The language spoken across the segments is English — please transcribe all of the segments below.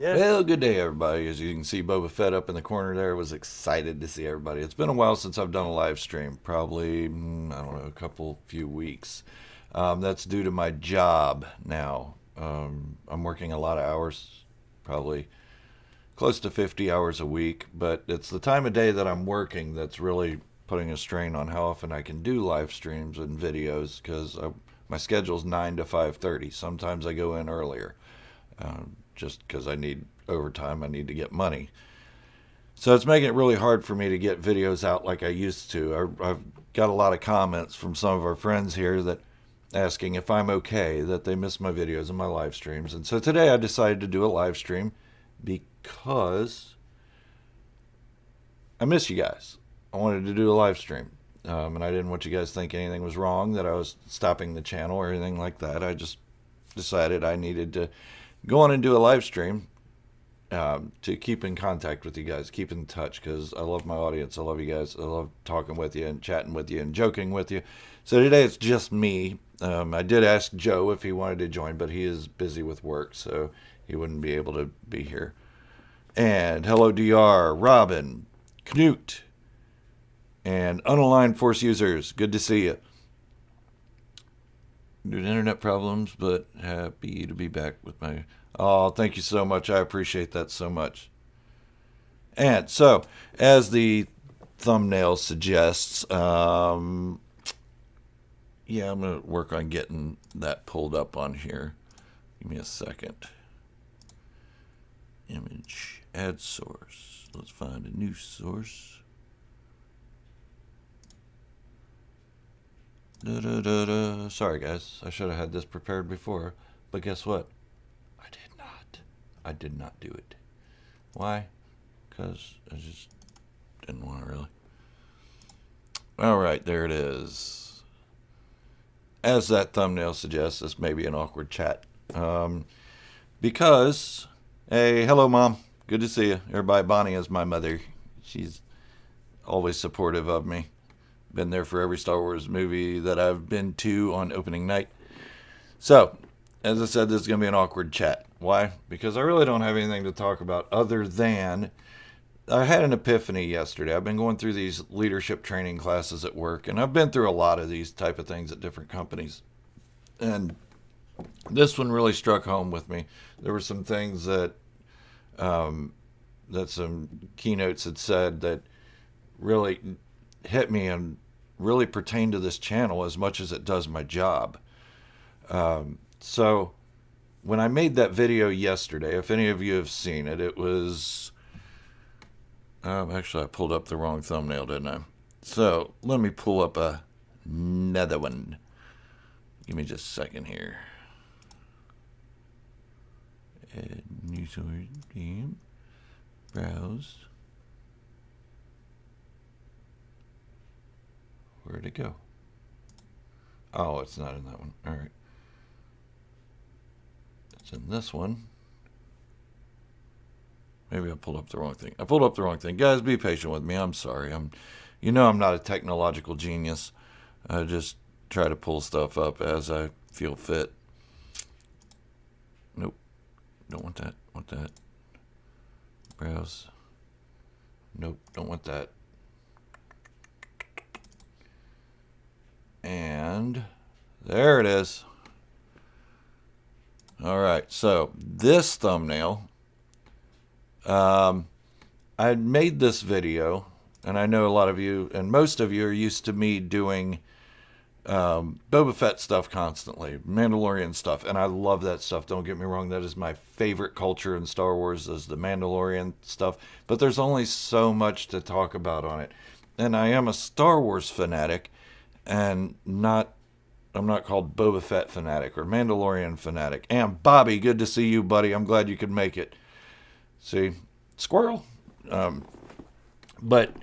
Yes. Well, good day, everybody. As you can see, Boba Fett up in the corner there was excited to see everybody. It's been a while since I've done a live stream, probably, I don't know, few weeks. That's due to my job now. I'm working a lot of hours, probably close to 50 hours a week, but it's the time of day that I'm working that's really putting a strain on how often I can do live streams and videos because my schedule's 9 to 5:30. Sometimes I go in earlier just because I need overtime. I need to get money. So it's making it really hard for me to get videos out like I used to. I've got a lot of comments from some of our friends here that asking if I'm okay, that they miss my videos and my live streams. And so today I decided to do a live stream because I miss you guys. I wanted to do a live stream. And I didn't want you guys to think anything was wrong, that I was stopping the channel or anything like that. I just decided I needed to go on and do a live stream to keep in contact with you guys, keep in touch, because I love my audience. I love you guys. I love talking with you and chatting with you and joking with you. So today it's just me. I did ask Joe if he wanted to join, but he is busy with work, so he wouldn't be able to be here. And hello, DR, Robin, Knut, and unaligned Force users. Good to see you. Due to internet problems, but happy to be back with my. Oh, thank you so much. I appreciate that so much. And so, as the thumbnail suggests, yeah, I'm going to work on getting that pulled up on here. Give me a second. Image, add source. Let's find a new source. Sorry, guys. I should have had this prepared before. But guess what? I did not. I did not do it. Why? Because I just didn't want to really. All right, there it is. As that thumbnail suggests, this may be an awkward chat. Because, hey, hello, Mom. Good to see you. Everybody, Bonnie is my mother. She's always supportive of me. Been there for every Star Wars movie that I've been to on opening night. So, as I said, this is going to be an awkward chat. Why? Because I really don't have anything to talk about other than I had an epiphany yesterday. I've been going through these leadership training classes at work, and I've been through a lot of these type of things at different companies. And this one really struck home with me. There were some things that that some keynotes had said that really hit me and really pertain to this channel as much as it does my job. So when I made that video yesterday, if any of you have seen it, it was actually I pulled up the wrong thumbnail, didn't I? So let me pull up another one. Give me just a second here. Add new source, game, browse. Where'd it go? Oh, it's not in that one. All right. It's in this one. Maybe I pulled up the wrong thing. I pulled up the wrong thing. Guys, be patient with me. I'm sorry. I'm not a technological genius. I just try to pull stuff up as I feel fit. Nope. Don't want that. Want that. Browse. Nope. Don't want that. And there it is. All right, so this thumbnail, I had made this video, and I know a lot of you, and most of you are used to me doing Boba Fett stuff constantly, Mandalorian stuff, and I love that stuff. Don't get me wrong, that is my favorite culture in Star Wars is the Mandalorian stuff, but there's only so much to talk about on it. And I am a Star Wars fanatic, and I'm not called Boba Fett fanatic or Mandalorian fanatic. And Bobby, good to see you, buddy. I'm glad you could make it. See, squirrel. But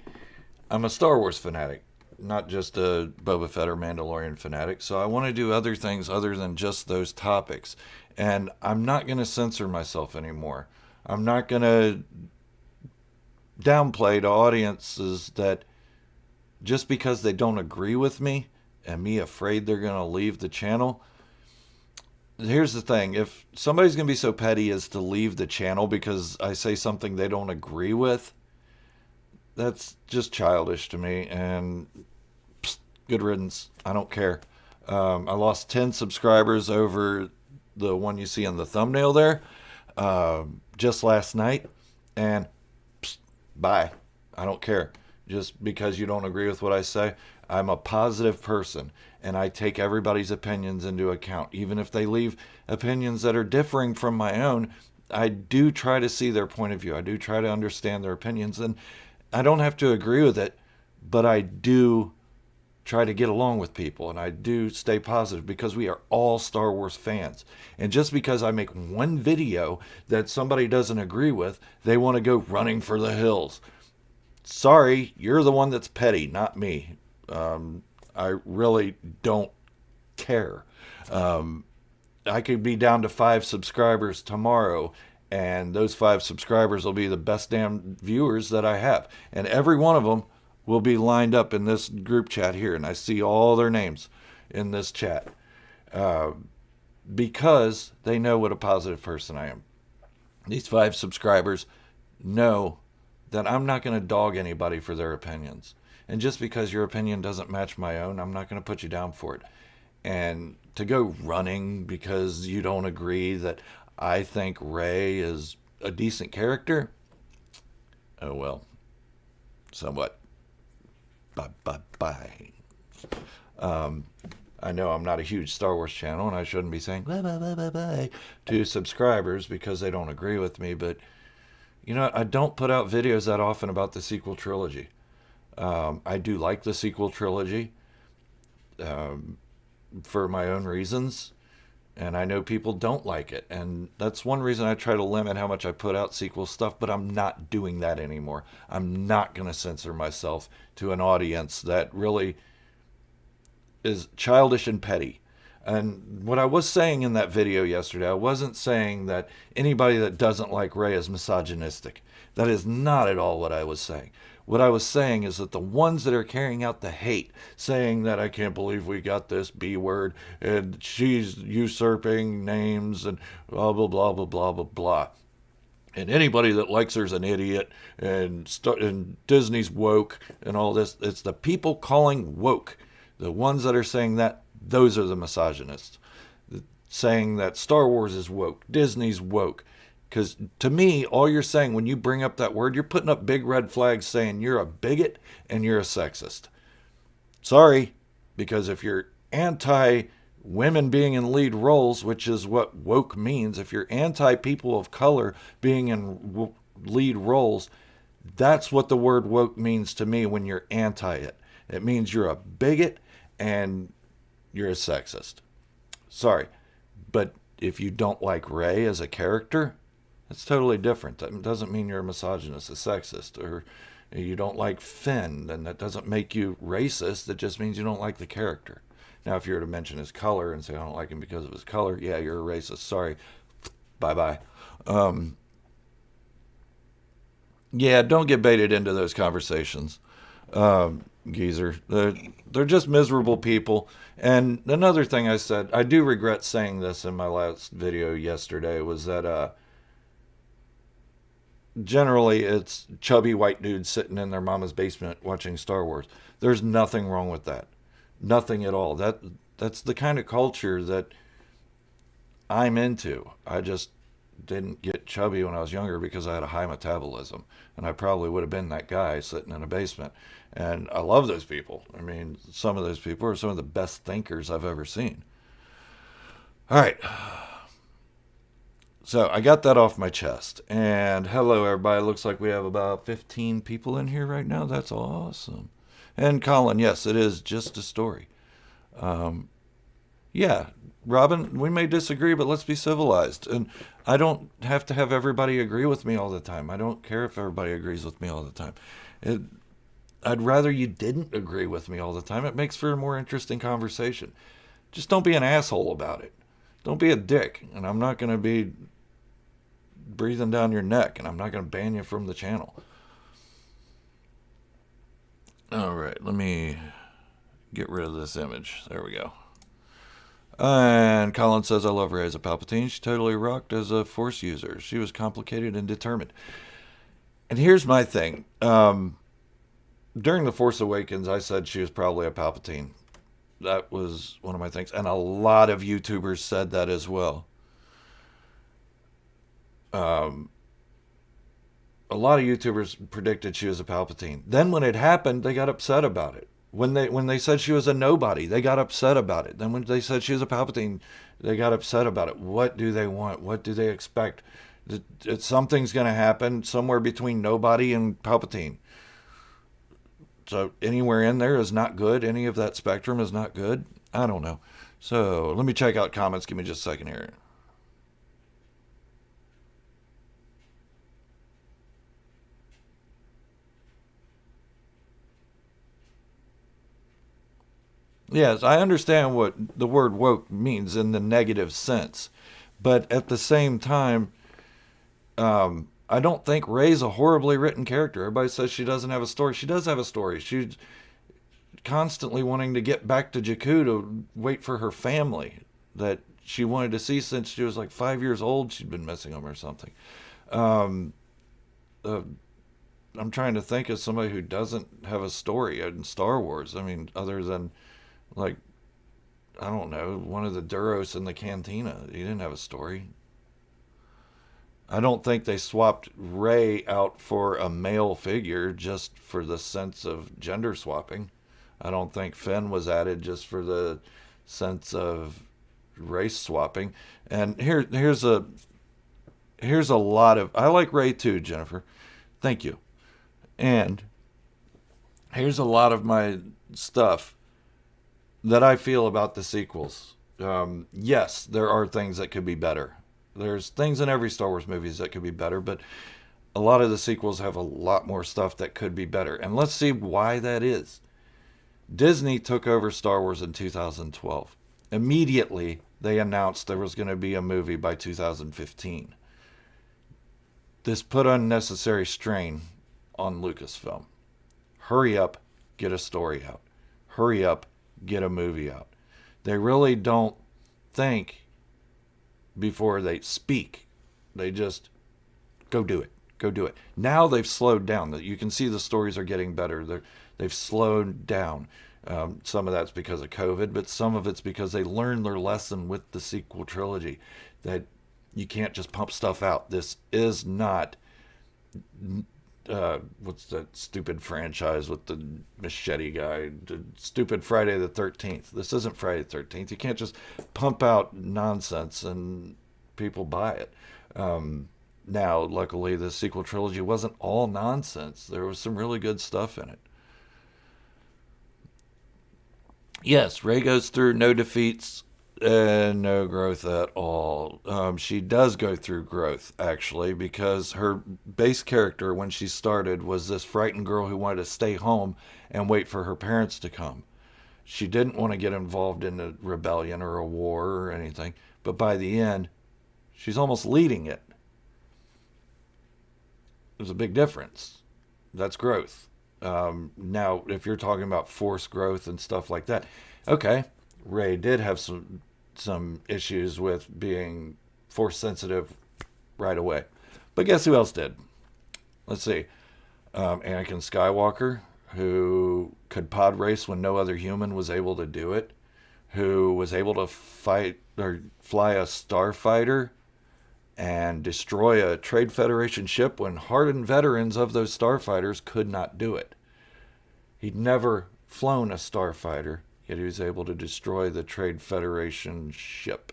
I'm a Star Wars fanatic, not just a Boba Fett or Mandalorian fanatic. So I want to do other things other than just those topics. And I'm not going to censor myself anymore. I'm not going to downplay to audiences that just because they don't agree with me and me afraid they're going to leave the channel, here's the thing. If somebody's going to be so petty as to leave the channel because I say something they don't agree with, that's just childish to me. And good riddance. I don't care. I lost 10 subscribers over the one you see on the thumbnail there just last night. And bye. I don't care. Just because you don't agree with what I say. I'm a positive person, and I take everybody's opinions into account. Even if they leave opinions that are differing from my own, I do try to see their point of view. I do try to understand their opinions, and I don't have to agree with it, but I do try to get along with people, and I do stay positive because we are all Star Wars fans. And just because I make one video that somebody doesn't agree with, they want to go running for the hills. Sorry, you're the one that's petty, not me. I really don't care. I could be down to 5 subscribers tomorrow, and those 5 subscribers will be the best damn viewers that I have. And every one of them will be lined up in this group chat here, and I see all their names in this chat because they know what a positive person I am. These 5 subscribers know that I'm not going to dog anybody for their opinions. And just because your opinion doesn't match my own, I'm not going to put you down for it. And to go running because you don't agree that I think Rey is a decent character, oh well, somewhat. Bye. I know I'm not a huge Star Wars channel, and I shouldn't be saying bye to subscribers because they don't agree with me, but you know, I don't put out videos that often about the sequel trilogy. I do like the sequel trilogy for my own reasons, and I know people don't like it, and that's one reason I try to limit how much I put out sequel stuff, but I'm not doing that anymore. I'm not going to censor myself to an audience that really is childish and petty. And what I was saying in that video yesterday, I wasn't saying that anybody that doesn't like Rey is misogynistic. That is not at all what I was saying. What I was saying is that the ones that are carrying out the hate, saying that I can't believe we got this B word, and she's usurping names, and blah, blah, blah, blah, blah, blah, blah. And anybody that likes her's an idiot, and Disney's woke, and all this. It's the people calling woke. The ones that are saying that, those are the misogynists. Saying that Star Wars is woke, Disney's woke. Because to me, all you're saying when you bring up that word, you're putting up big red flags saying you're a bigot and you're a sexist. Sorry, because if you're anti-women being in lead roles, which is what woke means, if you're anti-people of color being in lead roles, that's what the word woke means to me when you're anti it. It means you're a bigot and you're a sexist. Sorry, but if you don't like Rey as a character, that's totally different. That doesn't mean you're a misogynist, a sexist, or you don't like Finn, and that doesn't make you racist. It just means you don't like the character. Now, if you were to mention his color and say, I don't like him because of his color, yeah, you're a racist. Sorry. Bye-bye. Yeah, don't get baited into those conversations, geezer. They're just miserable people. And another thing I said, I do regret saying this in my last video yesterday, was that generally it's chubby white dudes sitting in their mama's basement watching Star Wars. There's nothing wrong with that. Nothing at all. That's the kind of culture that I'm into. I just didn't get chubby when I was younger because I had a high metabolism, and I probably would have been that guy sitting in a basement. And I love those people. I mean, some of those people are some of the best thinkers I've ever seen. All right. So I got that off my chest. And hello, everybody. Looks like we have about 15 people in here right now. That's awesome. And Colin, yes, it is just a story. Yeah, Robin, we may disagree, but let's be civilized. And I don't have to have everybody agree with me all the time. I don't care if everybody agrees with me all the time. I'd rather you didn't agree with me all the time. It makes for a more interesting conversation. Just don't be an asshole about it. Don't be a dick. And I'm not going to be breathing down your neck, and I'm not going to ban you from the channel. All right, let me get rid of this image. There we go. And Colin says, I love Rey as a Palpatine. She totally rocked as a Force user. She was complicated and determined. And here's my thing. During The Force Awakens, I said she was probably a Palpatine. That was one of my things. And a lot of YouTubers said that as well. Um, a lot of YouTubers predicted she was a Palpatine. Then when it happened, they got upset about it. When they said she was a nobody, they got upset about it. Then when they said she was a Palpatine, they got upset about it. What do they want? What do they expect? Something's going to happen somewhere between nobody and Palpatine. So anywhere in there is not good. Any of that spectrum is not good. I don't know. So let me check out comments. Give me just a second here. Yes, I understand what the word woke means in the negative sense, but at the same time, I don't think Rey's a horribly written character. Everybody says she doesn't have a story. She does have a story. She's constantly wanting to get back to Jakku to wait for her family that she wanted to see since she was like 5 years old. She'd been missing them or something. Um, uh, I'm trying to think of somebody who doesn't have a story in Star Wars. I mean, other than like I don't know, one of the Duros in the cantina. He didn't have a story. I don't think they swapped Ray out for a male figure just for the sense of gender swapping. I don't think Finn was added just for the sense of race swapping. And here's a lot of I like Ray too, Jennifer. Thank you. And here's a lot of my stuff that I feel about the sequels. Yes, there are things that could be better. There's things in every Star Wars movies that could be better, but a lot of the sequels have a lot more stuff that could be better. And let's see why that is. Disney took over Star Wars in 2012. Immediately, they announced there was going to be a movie by 2015. This put unnecessary strain on Lucasfilm. Hurry up, get a story out. Hurry up, get a movie out. They really don't think before they speak. They just go do it. Go do it. Now they've slowed down. You can see the stories are getting better. They've slowed down. Some of that's because of COVID, but some of it's because they learned their lesson with the sequel trilogy that you can't just pump stuff out. This is not what's that stupid franchise with the machete guy? The stupid Friday the 13th. This isn't Friday the 13th. You can't just pump out nonsense and people buy it. Now, luckily, the sequel trilogy wasn't all nonsense. There was some really good stuff in it. Yes, Rey goes through no defeats and no growth at all. She does go through growth, actually, because her base character when she started was this frightened girl who wanted to stay home and wait for her parents to come. She didn't want to get involved in a rebellion or a war or anything, but by the end, she's almost leading it. There's a big difference. That's growth. Now, if you're talking about force growth and stuff like that, okay, Rey did have some issues with being force sensitive right away. But guess who else did? Let's see. Anakin Skywalker, who could pod race when no other human was able to do it, who was able to fight or fly a starfighter and destroy a Trade Federation ship when hardened veterans of those starfighters could not do it. He'd never flown a starfighter, yet he was able to destroy the Trade Federation ship.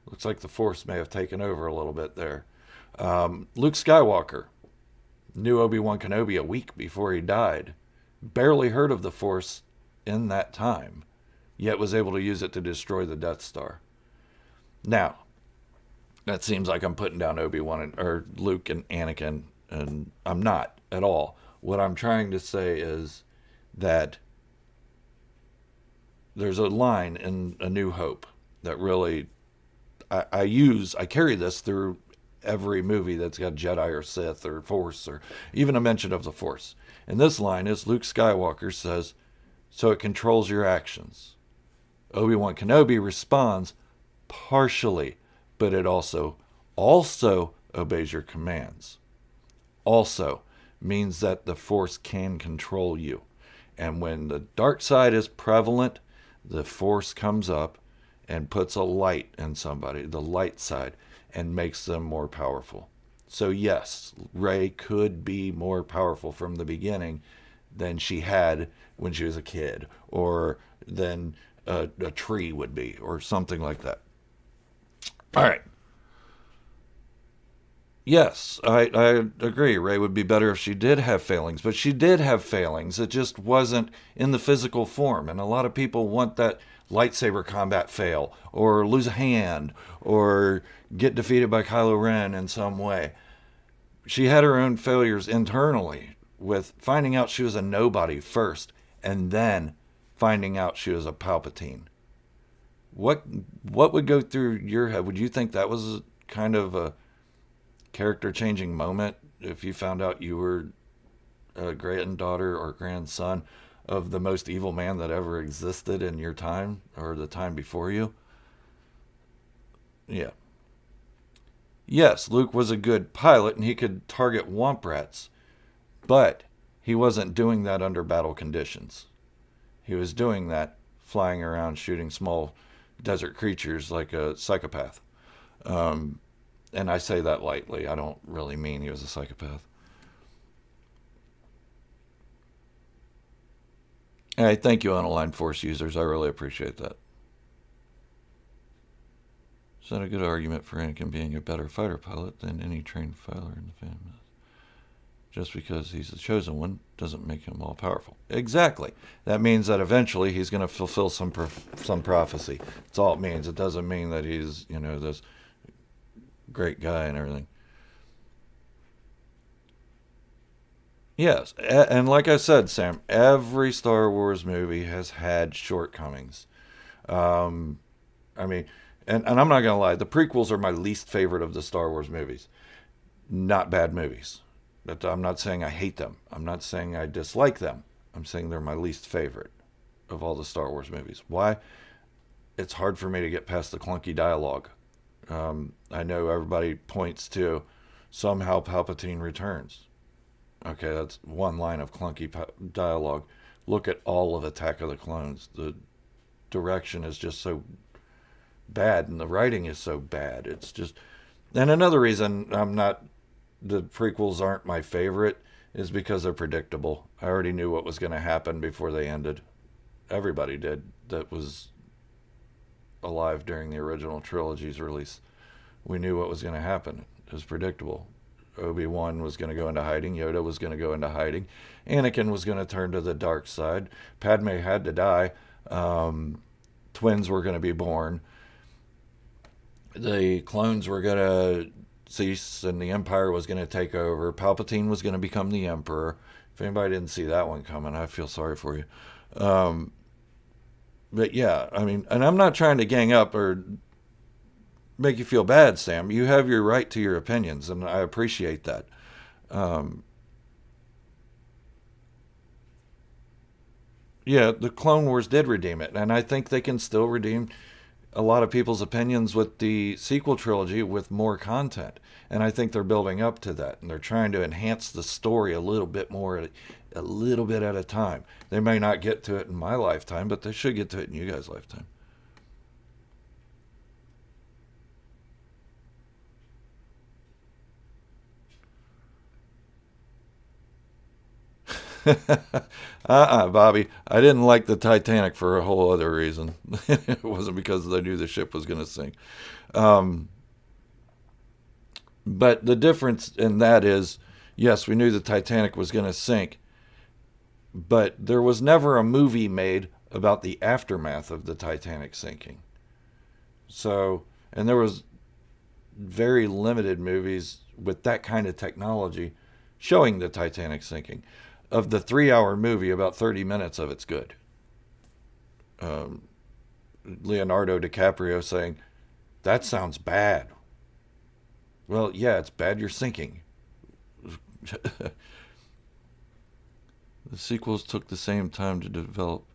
Looks like the Force may have taken over a little bit there. Luke Skywalker knew Obi-Wan Kenobi a week before he died. Barely heard of the Force in that time, yet was able to use it to destroy the Death Star. Now, that seems like I'm putting down Obi-Wan or Luke and Anakin, and I'm not at all. What I'm trying to say is that there's a line in A New Hope that really I carry this through every movie that's got Jedi or Sith or Force or even a mention of the Force. And this line is Luke Skywalker says, so it controls your actions. Obi-Wan Kenobi responds partially, but it also obeys your commands. Also means that the Force can control you. And when the dark side is prevalent, the Force comes up and puts a light in somebody, the light side, and makes them more powerful. So yes, Rey could be more powerful from the beginning than she had when she was a kid, or than a tree would be, or something like that. All right. Yes, I agree. Rey would be better if she did have failings, but she did have failings. It just wasn't in the physical form. And a lot of people want that lightsaber combat fail, or lose a hand, or get defeated by Kylo Ren in some way. She had her own failures internally with finding out she was a nobody first, and then finding out she was a Palpatine. What what would go through your head? Would you think that was kind of a character changing moment if you found out you were a granddaughter or grandson of the most evil man that ever existed in your time or the time before you? Yeah. Yes, Luke was a good pilot and he could target womp rats, but he wasn't doing that under battle conditions. He was doing that flying around shooting small desert creatures like a psychopath. Um, and I say that lightly. I don't really mean he was a psychopath. Hey, thank you, unaligned force users. I really appreciate that. Is that a good argument for Anakin being a better fighter pilot than any trained fighter in the family? Just because he's the chosen one doesn't make him all powerful. Exactly. That means that eventually he's going to fulfill some prophecy. That's all it means. It doesn't mean that he's this great guy and everything. Yes, and like I said, Sam, every Star Wars movie has had shortcomings. Um, I mean, and I'm not gonna lie, the prequels are my least favorite of the Star Wars movies. Not bad movies. But I'm not saying I hate them. I'm not saying I dislike them. I'm saying they're my least favorite of all the Star Wars movies. Why? It's hard for me to get past the clunky dialogue. I know everybody points to somehow Palpatine returns. Okay, that's one line of clunky dialogue. Look at all of Attack of the Clones. The direction is just so bad, and the writing is so bad. It's just, and another reason the prequels aren't my favorite is because they're predictable. I already knew what was going to happen before they ended. Everybody did that was alive during the original trilogy's release. We knew what was going to happen. It was predictable. Obi-Wan was going to go into hiding. Yoda was going to go into hiding. Anakin was going to turn to the dark side. Padme had to die. Twins were going to be born. The clones were going to cease and the Empire was going to take over. Palpatine was going to become the Emperor. If anybody didn't see that one coming, I feel sorry for you. Um, but yeah, I mean, and I'm not trying to gang up or make you feel bad, Sam. You have your right to your opinions, and I appreciate that. Um, yeah, the Clone Wars did redeem it, and I think they can still redeem a lot of people's opinions with the sequel trilogy with more content. And I think they're building up to that, and they're trying to enhance the story a little bit more, a little bit at a time. They may not get to it in my lifetime, but they should get to it in you guys' lifetime. Bobby. I didn't like the Titanic for a whole other reason. It wasn't because I knew the ship was going to sink. Um, but the difference in that is, yes, we knew the Titanic was going to sink, but there was never a movie made about the aftermath of the Titanic sinking. So, and there was very limited movies with that kind of technology showing the Titanic sinking. Of the 3 hour movie, about 30 minutes of it's good. Um, Leonardo DiCaprio saying, "That sounds bad." Well, yeah, it's bad you're sinking. The sequels took the same time to develop.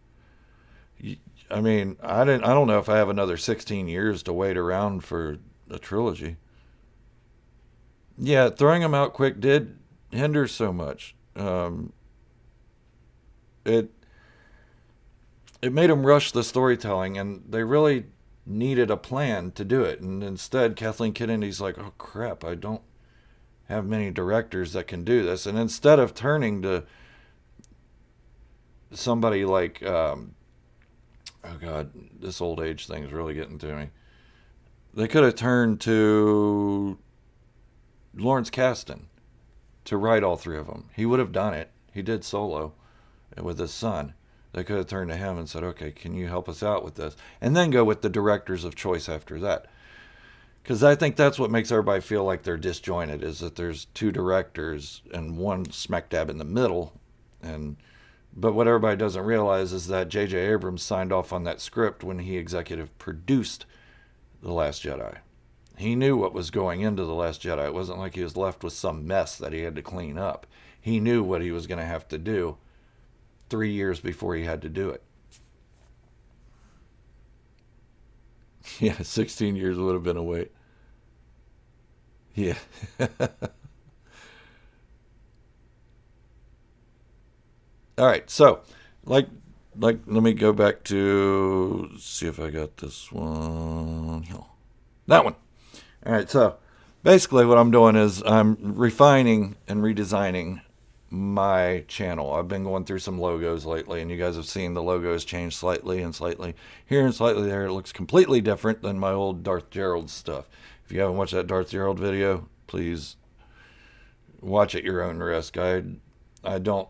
I mean, I don't know if I have another 16 years to wait around for a trilogy. Yeah, throwing them out quick did hinder so much. It it made them rush the storytelling, and they really needed a plan to do it. And instead, Kathleen Kennedy's like, "Oh crap, I don't have many directors that can do this." And instead of turning to somebody like, oh god, this old age thing is really getting to me. They could have turned to Lawrence Kasdan to write all three of them. He would have done it. He did Solo with his son. They could have turned to him and said, "Okay, can you help us out with this?" And then go with the directors of choice after that. Because I think that's what makes everybody feel like they're disjointed, is that there's two directors and one smack dab in the middle. And but what everybody doesn't realize is that J.J. Abrams signed off on that script when he executive produced The Last Jedi. He knew what was going into The Last Jedi. It wasn't like he was left with some mess that he had to clean up. He knew what he was going to have to do 3 years before he had to do it. Yeah, 16 years would have been a wait. Yeah. All right. So, like, let me go back to see if I got this one. That one. All right. So, basically, what I'm doing is I'm refining and redesigning my channel. I've been going through some logos lately, and you guys have seen the logos change slightly and slightly here and slightly there. It looks completely different than my old Darth Gerald stuff. If you haven't watched that Darth Gerald video, please watch at your own risk. I don't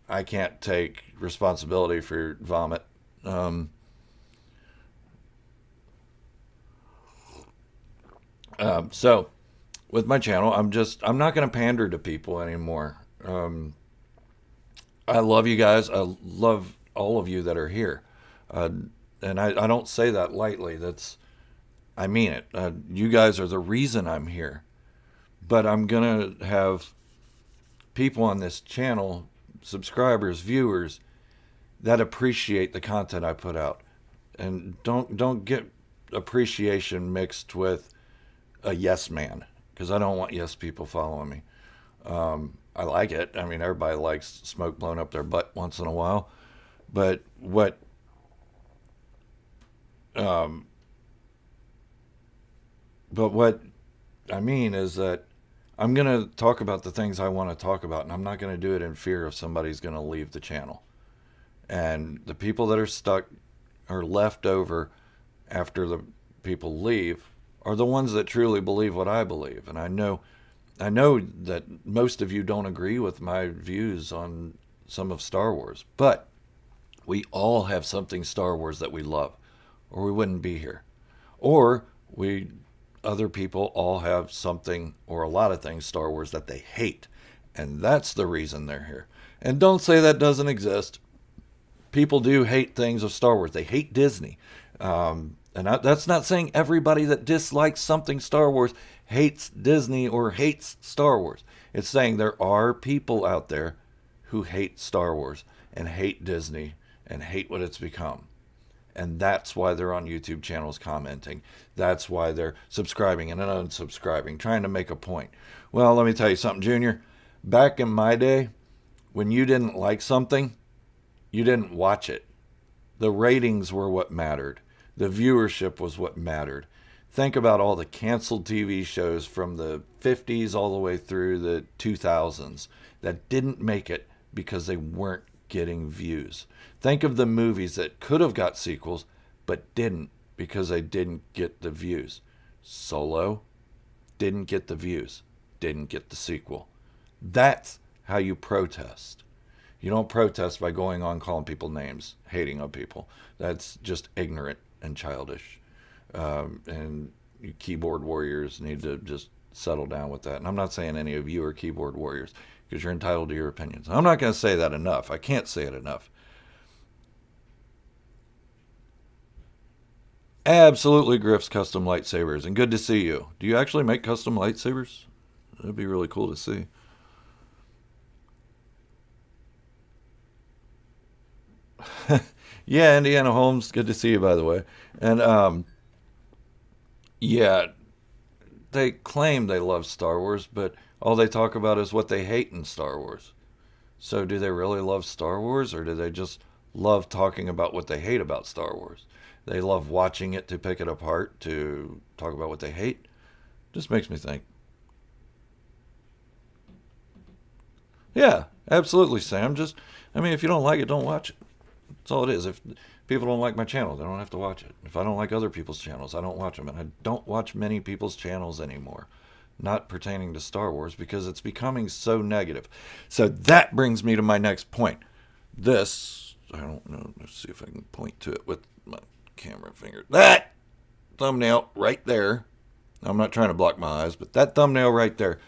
I can't take responsibility for vomit. Um, so with my channel, I'm not going to pander to people anymore. I love you guys. I love all of you that are here, uh, and I don't say that lightly. I mean it. You guys are the reason I'm here. But I'm gonna have people on this channel, subscribers, viewers, that appreciate the content I put out, and don't get appreciation mixed with a yes man, because I don't want yes people following me. I like it. I mean, everybody likes smoke blown up their butt once in a while, but um, what I mean is that I'm gonna talk about the things I want to talk about, and I'm not gonna do it in fear of somebody's gonna leave the channel. And the people that are stuck or left over after the people leave are the ones that truly believe what I believe. And I know that most of you don't agree with my views on some of Star Wars, but we all have something Star Wars that we love, or we wouldn't be here. Or we other people all have something or a lot of things Star Wars that they hate, and that's the reason they're here. And don't say that doesn't exist. People do hate things of Star Wars. They hate Disney. That's not saying everybody that dislikes something Star Wars hates Disney or hates Star Wars. It's saying there are people out there who hate Star Wars and hate Disney and hate what it's become. And that's why they're on YouTube channels commenting. That's why they're subscribing and unsubscribing, trying to make a point. Well, let me tell you something, Junior. Back in my day, when you didn't like something, you didn't watch it. The ratings were what mattered. The viewership was what mattered. Think about all the canceled TV shows from the 50s all the way through the 2000s that didn't make it because they weren't getting views. Think of the movies that could have got sequels but didn't because they didn't get the views. Solo didn't get the views, didn't get the sequel. That's how you protest. You don't protest by going on calling people names, hating on people. That's just ignorant and childish. And you keyboard warriors need to just settle down with that. And I'm not saying any of you are keyboard warriors because you're entitled to your opinions. I'm not going to say that enough. I can't say it enough. Absolutely Griff's custom lightsabers, and good to see you. Do you actually make custom lightsabers? That'd be really cool to see. Yeah, Indiana Holmes, good to see you, by the way. And yeah, they claim they love Star Wars, but all they talk about is what they hate in Star Wars. So do they really love Star Wars, or do they just love talking about what they hate about Star Wars? They love watching it to pick it apart, to talk about what they hate. Just makes me think. Yeah, absolutely, Sam. I mean, if you don't like it, don't watch it. That's all it is. If people don't like my channel, they don't have to watch it. If I don't like other people's channels, I don't watch them. And I don't watch many people's channels anymore, not pertaining to Star Wars, because it's becoming so negative. So that brings me to my next point. This, I don't know, let's see if I can point to it with my camera finger. That thumbnail right there, I'm not trying to block my eyes, but that thumbnail right there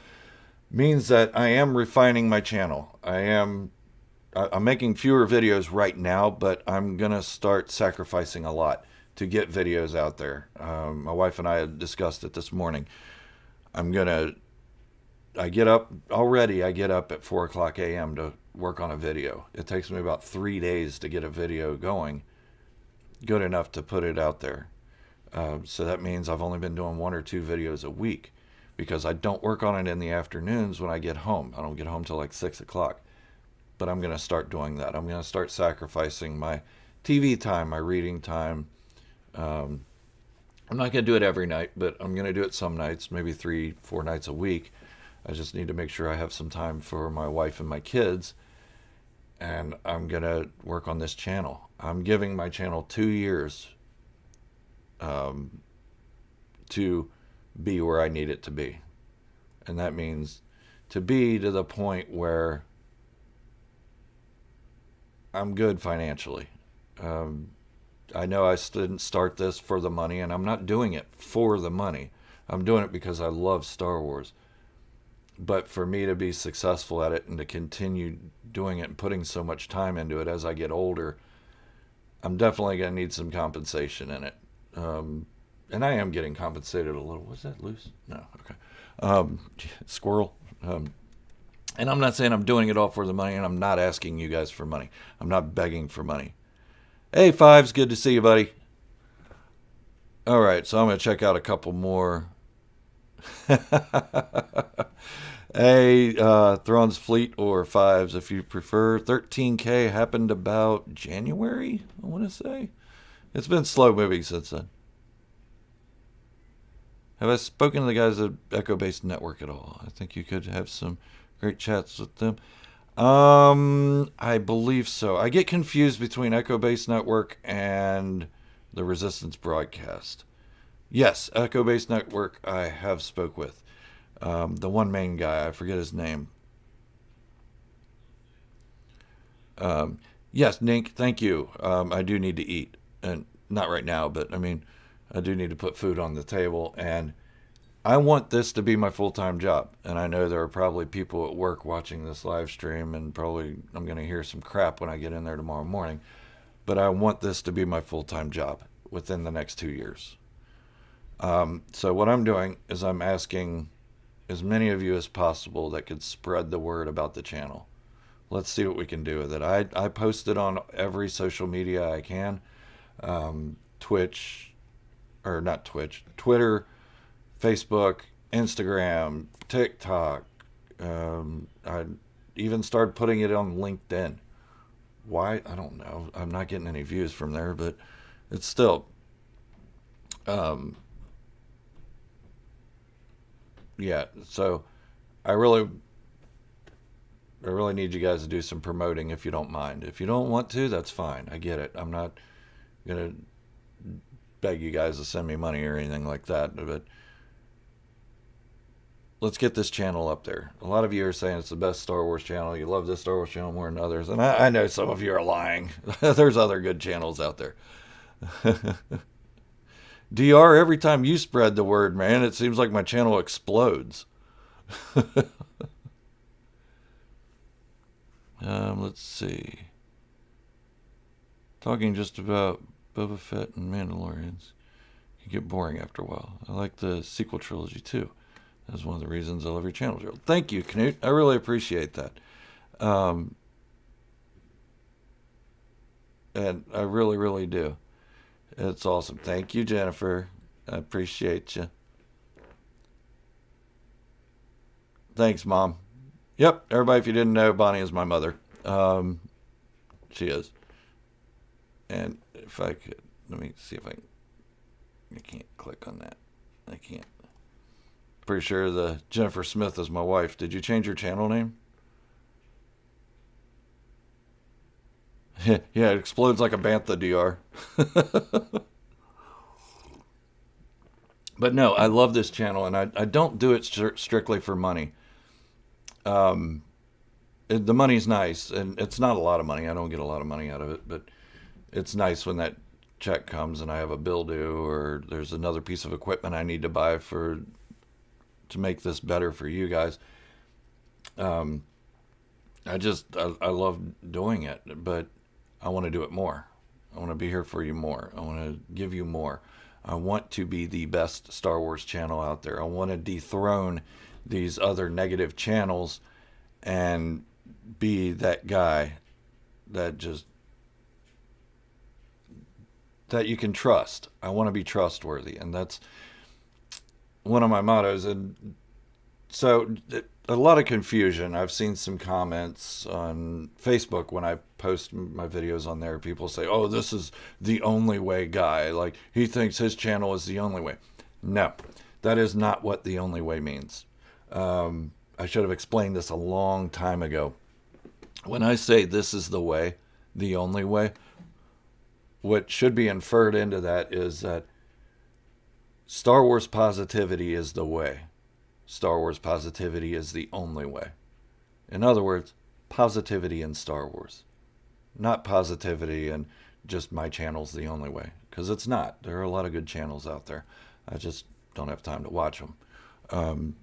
means that I am refining my channel. I'm making fewer videos right now, but I'm gonna start sacrificing a lot to get videos out there. My wife and I had discussed it this morning. I'm gonna. I get up already. I get up at 4 o'clock a.m. to work on a video. It takes me about 3 days to get a video going, good enough to put it out there. So that means I've only been doing 1 or 2 videos a week because I don't work on it in the afternoons when I get home. I don't get home till like 6 o'clock. But I'm going to start doing that. I'm going to start sacrificing my TV time, my reading time. Um, I'm not going to do it every night, but I'm going to do it some nights, maybe 3, 4 nights a week. I just need to make sure I have some time for my wife and my kids. And I'm going to work on this channel. I'm giving my channel 2 years um, to be where I need it to be. And that means to be to the point where I'm good financially. Um, I know I didn't start this for the money, and I'm not doing it for the money. I'm doing it because I love Star Wars. But for me to be successful at it and to continue doing it and putting so much time into it as I get older, I'm definitely going to need some compensation in it. Um, and I am getting compensated a little. Was that loose? No. Okay. Squirrel. And I'm not saying I'm doing it all for the money, and I'm not asking you guys for money. I'm not begging for money. Hey, Fives, good to see you, buddy. All right, so I'm going to check out a couple more. Hey, Thrawn's Fleet or Fives, if you prefer. 13K happened about January, I want to say. It's been slow moving since then. Have I spoken to the guys at Echo Based Network at all? I think you could have some great chats with them. I believe so. I get confused between Echo Base Network and the Resistance broadcast. Yes, Echo Base Network I have spoke with. The one main guy, I forget his name. Yes, Nink, thank you. I do need to eat. And not right now, but I mean, I do need to put food on the table. And I want this to be my full-time job. And I know there are probably people at work watching this live stream, and probably I'm going to hear some crap when I get in there tomorrow morning. But I want this to be my full-time job within the next 2 years. So what I'm doing is I'm asking as many of you as possible that could spread the word about the channel. Let's see what we can do with it. I post it on every social media I can. Twitch, or not Twitch, Twitter, Facebook, Instagram, TikTok. I even started putting it on LinkedIn. Why? I don't know. I'm not getting any views from there, but it's still. Um, yeah. So I really, I really need you guys to do some promoting if you don't mind. If you don't want to, that's fine. I get it. I'm not gonna beg you guys to send me money or anything like that, but let's get this channel up there. A lot of you are saying it's the best Star Wars channel. You love this Star Wars channel more than others. And I know some of you are lying. There's other good channels out there. DR, every time you spread the word, man, it seems like my channel explodes. Let's see. Talking just about Boba Fett and Mandalorians can get boring after a while. I like the sequel trilogy too. That's one of the reasons I love your channel, Gerald. Thank you, Knut. I really appreciate that. Um, and I really, really do. It's awesome. Thank you, Jennifer. I appreciate you. Thanks, Mom. Yep, everybody, if you didn't know, Bonnie is my mother. Um, she is. And if I could, let me see if I can't click on that. I can't. Pretty sure the Jennifer Smith is my wife. Did you change your channel name? Yeah, it explodes like a bantha DR. But no, I love this channel, and I don't do it strictly for money. Um, the money's nice, and it's not a lot of money. I don't get a lot of money out of it, but it's nice when that check comes and I have a bill due, or there's another piece of equipment I need to buy for to make this better for you guys. Um, I love doing it, but I want to do it more. I want to be here for you more. I want to give you more. I want to be the best Star Wars channel out there. I want to dethrone these other negative channels and be that guy that just that you can trust. I want to be trustworthy, and that's one of my mottos. And so a lot of confusion. I've seen some comments on Facebook when I post my videos on there. People say, "Oh, this is the only way guy. Like he thinks his channel is the only way." No, that is not what the only way means. I should have explained this a long time ago. When I say this is the way, the only way, what should be inferred into that is that Star Wars positivity is the way. Star Wars positivity is the only way. In other words, positivity in Star Wars. Not positivity and just my channel's the only way. Because it's not. There are a lot of good channels out there. I just don't have time to watch them. Um,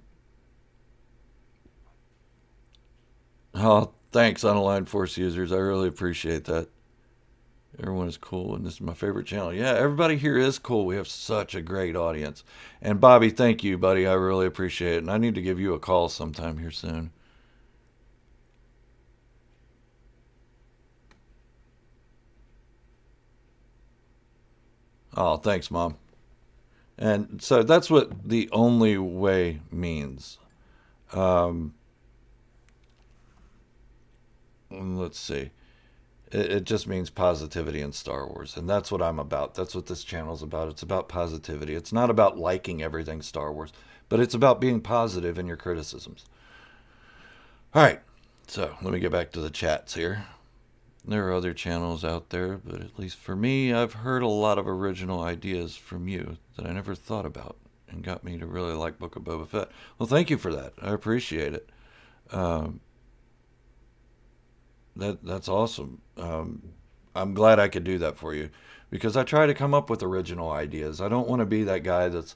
oh, thanks, Unaligned Force users. I really appreciate that. Everyone is cool, and this is my favorite channel. Yeah, everybody here is cool. We have such a great audience. And Bobby, thank you, buddy. I really appreciate it. And I need to give you a call sometime here soon. Oh, thanks, Mom. And so that's what the only way means. Um, let's see. It just means positivity in Star Wars. And that's what I'm about. That's what this channel is about. It's about positivity. It's not about liking everything Star Wars, but it's about being positive in your criticisms. All right. So let me get back to the chats here. There are other channels out there, but at least for me, I've heard a lot of original ideas from you that I never thought about and got me to really like Book of Boba Fett. Well, thank you for that. I appreciate it. Um, that's awesome. I'm glad I could do that for you because I try to come up with original ideas. I don't want to be that guy that's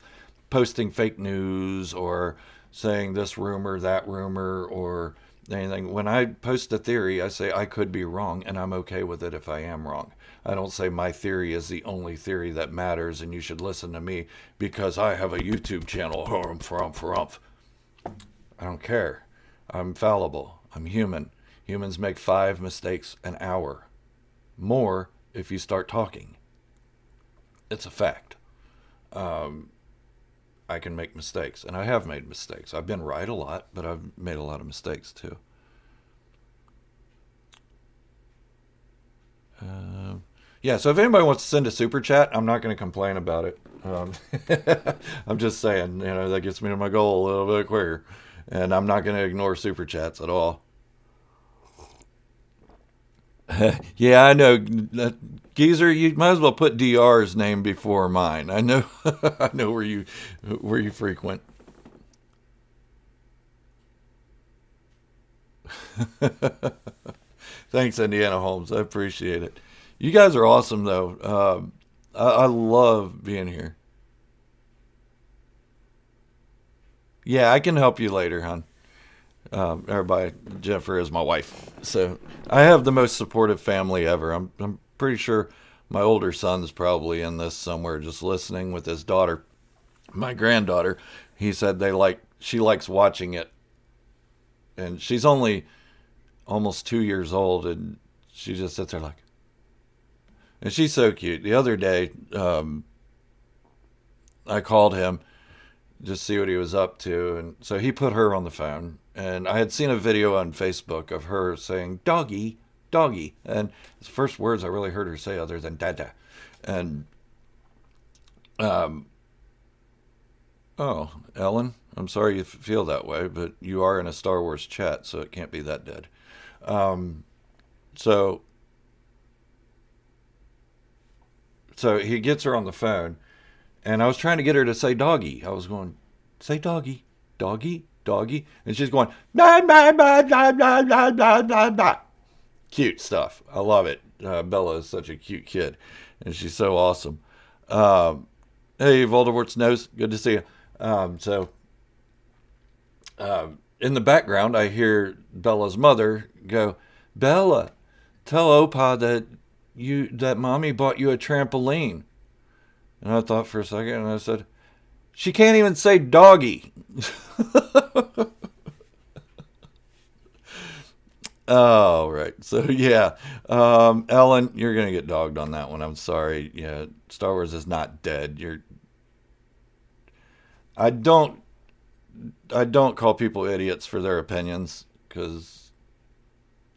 posting fake news or saying this rumor, that rumor, or anything. When I post a theory, I say I could be wrong, and I'm okay with it if I am wrong. I don't say my theory is the only theory that matters and you should listen to me because I have a YouTube channel. I don't care. I'm fallible. I'm human. Humans make 5 mistakes an hour. More if you start talking. It's a fact. Um, I can make mistakes, and I have made mistakes. I've been right a lot, but I've made a lot of mistakes too. Um, yeah, so if anybody wants to send a super chat, I'm not going to complain about it. I'm just saying, that gets me to my goal a little bit quicker. And I'm not going to ignore super chats at all. Yeah, I know. Geezer, you might as well put DR's name before mine. I know I know where you frequent. Thanks, Indiana Holmes. I appreciate it. You guys are awesome, though. I love being here. Yeah, I can help you later, hon. Everybody, Jennifer is my wife. So I have the most supportive family ever. I'm pretty sure my older son's probably in this somewhere just listening with his daughter. My granddaughter, he said she likes watching it. And she's only almost 2 years old, and she just sits there like, And she's so cute. The other day, I called him just see what he was up to, and so he put her on the phone. And I had seen a video on Facebook of her saying "doggy, doggy," and it's the first words I really heard her say other than "dada." And um, oh, Ellen, I'm sorry you feel that way, but you are in a Star Wars chat, so it can't be that dead. Um, so so he gets her on the phone, and I was trying to get her to say doggy. I was going, say doggy, doggy, doggy. And she's going, blah, blah, blah, blah, blah, blah, blah, blah, blah. Cute stuff. I love it. Bella is such a cute kid, and she's so awesome. Um, hey, Voldemort's nose. Good to see you. So, in the background, I hear Bella's mother go, Bella, tell Opa that mommy bought you a trampoline. And I thought for a second, and I said, she can't even say doggy. Oh, right. So, yeah. Ellen, you're going to get dogged on that one. I'm sorry. Yeah, Star Wars is not dead. I don't, I don't call people idiots for their opinions because,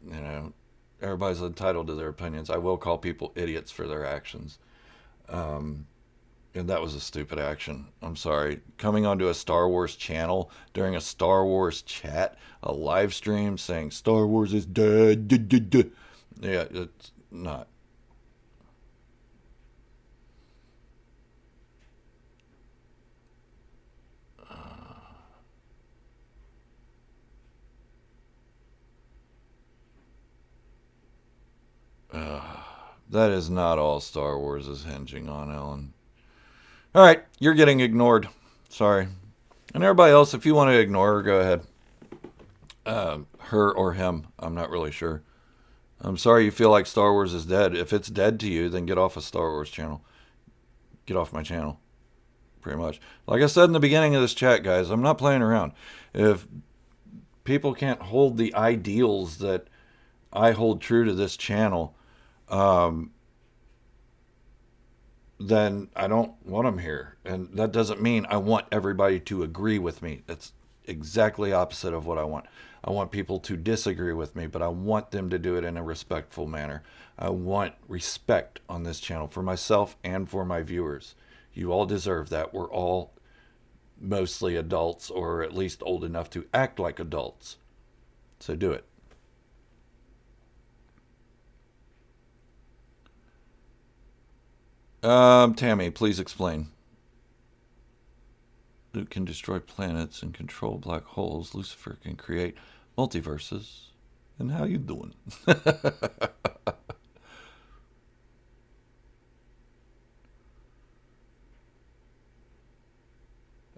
you know, everybody's entitled to their opinions. I will call people idiots for their actions. Um, And that was a stupid action. I'm sorry. Coming onto a Star Wars channel during a Star Wars chat, a live stream saying Star Wars is dead. Duh, duh, duh. Yeah, it's not. That is not all Star Wars is hinging on, Ellen. All right, you're getting ignored. Sorry. And everybody else, if you want to ignore her, go ahead. Her or him, I'm not really sure. I'm sorry you feel like Star Wars is dead. If it's dead to you, then get off a Star Wars channel. Get off my channel. Pretty much. Like I said in the beginning of this chat, guys, I'm not playing around. If people can't hold the ideals that I hold true to this channel, um, then I don't want them here. And that doesn't mean I want everybody to agree with me. That's exactly opposite of what I want. I want people to disagree with me, but I want them to do it in a respectful manner. I want respect on this channel for myself and for my viewers. You all deserve that. We're all mostly adults, or at least old enough to act like adults. So do it. Tammy, please explain. Luke can destroy planets and control black holes. Lucifer can create multiverses. And how you doing?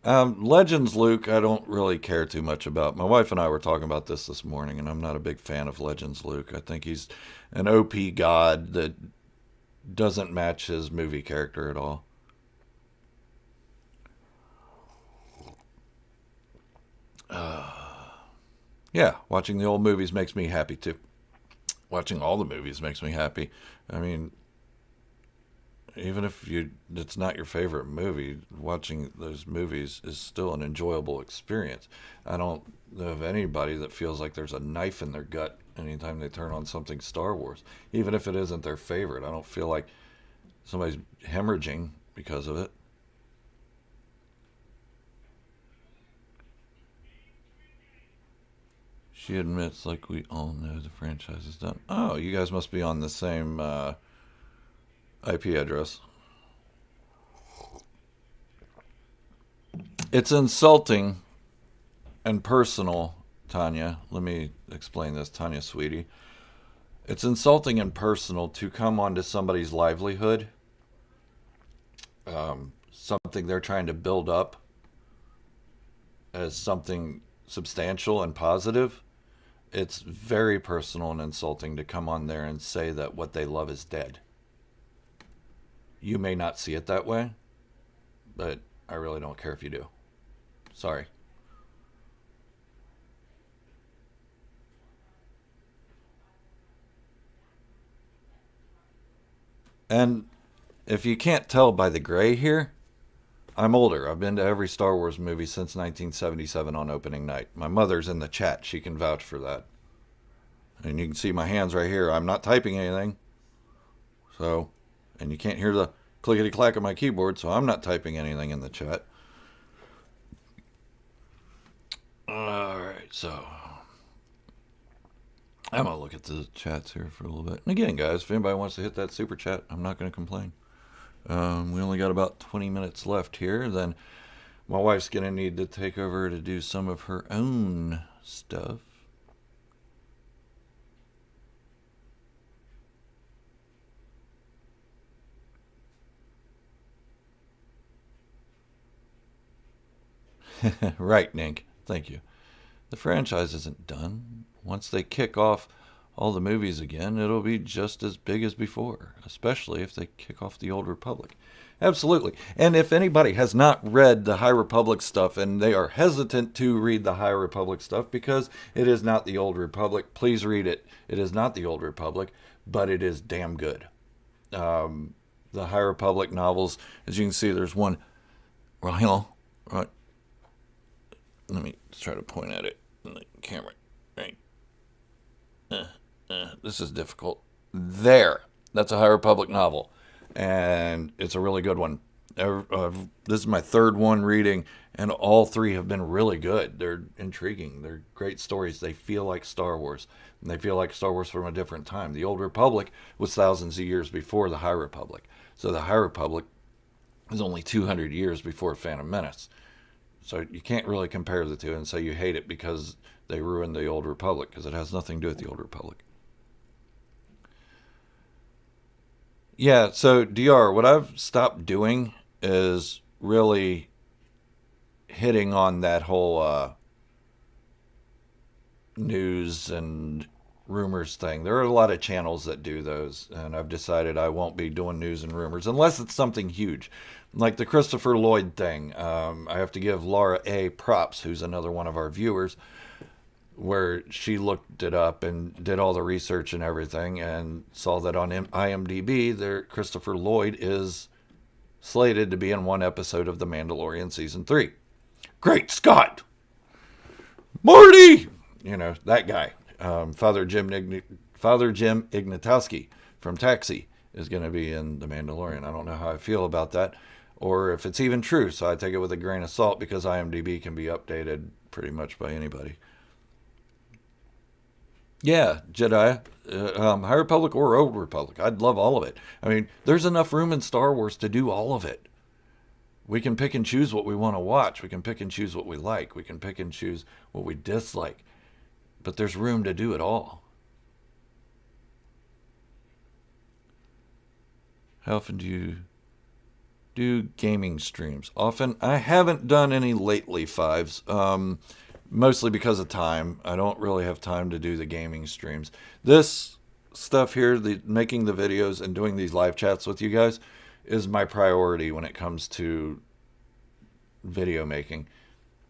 Legends Luke, I don't really care too much about. My wife and I were talking about this morning, and I'm not a big fan of Legends Luke. I think he's an OP god that doesn't match his movie character at all. Yeah, watching the old movies makes me happy too. Watching all the movies makes me happy. I mean, even if it's not your favorite movie, watching those movies is still an enjoyable experience. I don't know of anybody that feels like there's a knife in their gut anytime they turn on something Star Wars, even if it isn't their favorite. I don't feel like somebody's hemorrhaging because of it. She admits, like we all know, the franchise is done. Oh, you guys must be on the same IP address. It's insulting and personal, Tanya. Let me explain this, Tanya, sweetie. It's insulting and personal to come onto somebody's livelihood, something they're trying to build up as something substantial and positive. It's very personal and insulting to come on there and say that what they love is dead. You may not see it that way, but I really don't care if you do. Sorry. And if you can't tell by the gray here, I'm older. I've been to every Star Wars movie since 1977 on opening night. My mother's in the chat. She can vouch for that. And you can see my hands right here. I'm not typing anything. So, and you can't hear the clickety clack of my keyboard, so I'm not typing anything in the chat. Alright, so I'm going to look at the chats here for a little bit. And again, guys, if anybody wants to hit that super chat, I'm not going to complain. We only got about 20 minutes left here. Then my wife's going to need to take over to do some of her own stuff. Right, Nink. Thank you. The franchise isn't done. Once they kick off all the movies again, it'll be just as big as before, especially if they kick off the Old Republic. Absolutely. And if anybody has not read the High Republic stuff and they are hesitant to read the High Republic stuff because it is not the Old Republic, please read it. It is not the Old Republic, but it is damn good. The High Republic novels, as you can see, there's one. Well, right. Let me try to point at it in the camera. Right. This is difficult. There. That's a High Republic novel. And it's a really good one. This is my third one reading, and all three have been really good. They're intriguing. They're great stories. They feel like Star Wars. And they feel like Star Wars from a different time. The Old Republic was thousands of years before the High Republic. So the High Republic is only 200 years before Phantom Menace. So you can't really compare the two and say you hate it because they ruined the Old Republic, because it has nothing to do with the Old Republic. Yeah, so DR, what I've stopped doing is really hitting on that whole news and rumors thing. There are a lot of channels that do those, and I've decided I won't be doing news and rumors unless it's something huge. Like the Christopher Lloyd thing. I have to give Laura A. props, who's another one of our viewers, where she looked it up and did all the research and everything and saw that on IMDb, there Christopher Lloyd is slated to be in one episode of The Mandalorian Season 3. Great Scott! Marty! You know, that guy. Father Jim Ignatowski from Taxi is going to be in The Mandalorian. I don't know how I feel about that, or if it's even true, so I take it with a grain of salt because IMDb can be updated pretty much by anybody. Yeah, Jedi, High Republic or Old Republic. I'd love all of it. I mean, there's enough room in Star Wars to do all of it. We can pick and choose what we want to watch. We can pick and choose what we like. We can pick and choose what we dislike. But there's room to do it all. How often do you do gaming streams? Often. I haven't done any lately, Fives. Mostly because of time. I don't really have time to do the gaming streams. This stuff here, making the videos and doing these live chats with you guys, is my priority when it comes to video making.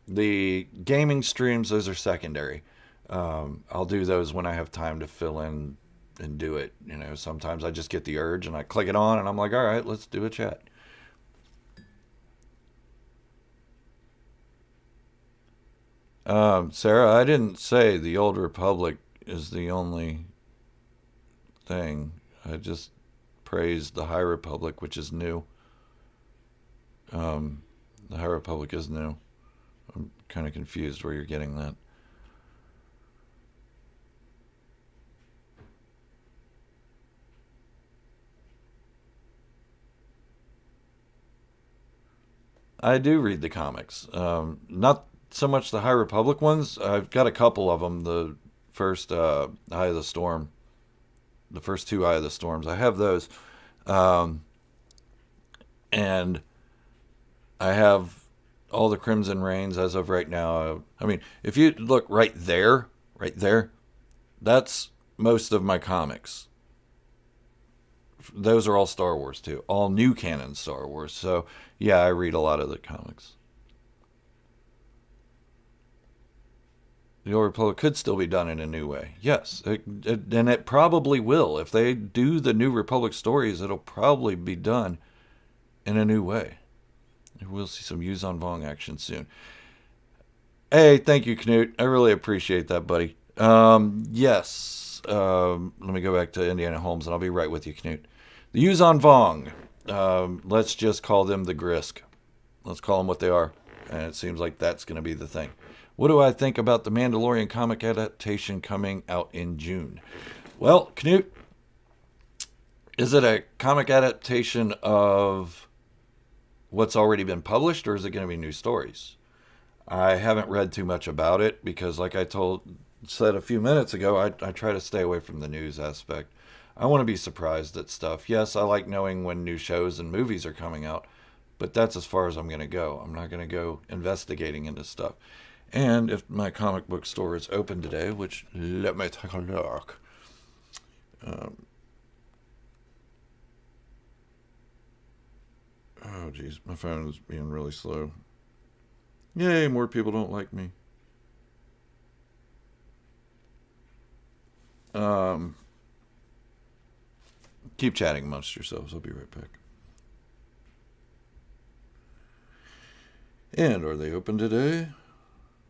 The gaming streams, those are secondary. I'll do those when I have time to fill in and do it. You know, sometimes I just get the urge and I click it on and I'm like, all right, let's do a chat. Sarah, I didn't say the Old Republic is the only thing. I just praised the High Republic, which is new. The High Republic is new. I'm kind of confused where you're getting that. I do read the comics. Not so much the High Republic ones. I've got a couple of them. The first Eye of the Storm, the first two Eye of the Storms. I have those, and I have all the Crimson Reigns as of right now. I mean, if you look right there, that's most of my comics. Those are all Star Wars too, all new canon Star Wars. So yeah, I read a lot of the comics. The Old Republic could still be done in a new way. Yes, and it probably will. If they do the New Republic stories, it'll probably be done in a new way. We'll see some Yuzhan Vong action soon. Hey, thank you, Knut. I really appreciate that, buddy. Yes. Let me go back to Indiana Holmes, and I'll be right with you, Knut. The Yuzhan Vong. Let's just call them the Grisk. Let's call them what they are. And it seems like that's going to be the thing. What do I think about the Mandalorian comic adaptation coming out in June? Well, Knut, is it a comic adaptation of what's already been published, or is it going to be new stories? I haven't read too much about it because, like I said a few minutes ago, I try to stay away from the news aspect. I want to be surprised at stuff. Yes, I like knowing when new shows and movies are coming out, but that's as far as I'm going to go. I'm not going to go investigating into stuff. And if my comic book store is open today, which, let me take a look. Oh, geez, my phone is being really slow. Yay, more people don't like me. Keep chatting amongst yourselves. I'll be right back. And are they open today?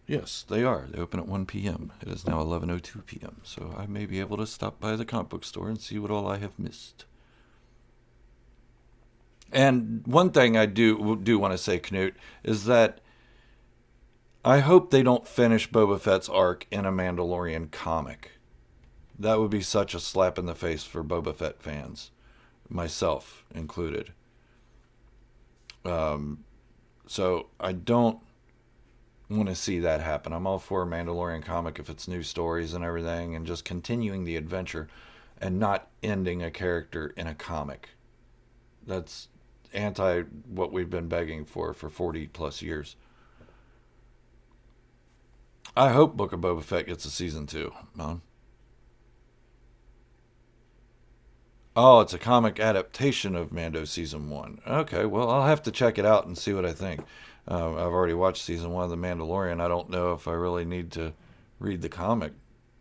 Yes, they are. They open at 1 p.m. It is now 11:02 p.m., so I may be able to stop by the comic book store and see what all I have missed. And one thing I do want to say, Knut, is that I hope they don't finish Boba Fett's arc in a Mandalorian comic. That would be such a slap in the face for Boba Fett fans, myself included. So I don't want to see that happen. I'm all for a Mandalorian comic if it's new stories and everything, and just continuing the adventure and not ending a character in a comic. That's anti what we've been begging for 40 plus years. I hope Book of Boba Fett gets a season 2, man. Oh, it's a comic adaptation of Mando season 1. Okay, well, I'll have to check it out and see what I think. I've already watched season 1 of The Mandalorian. I don't know if I really need to read the comic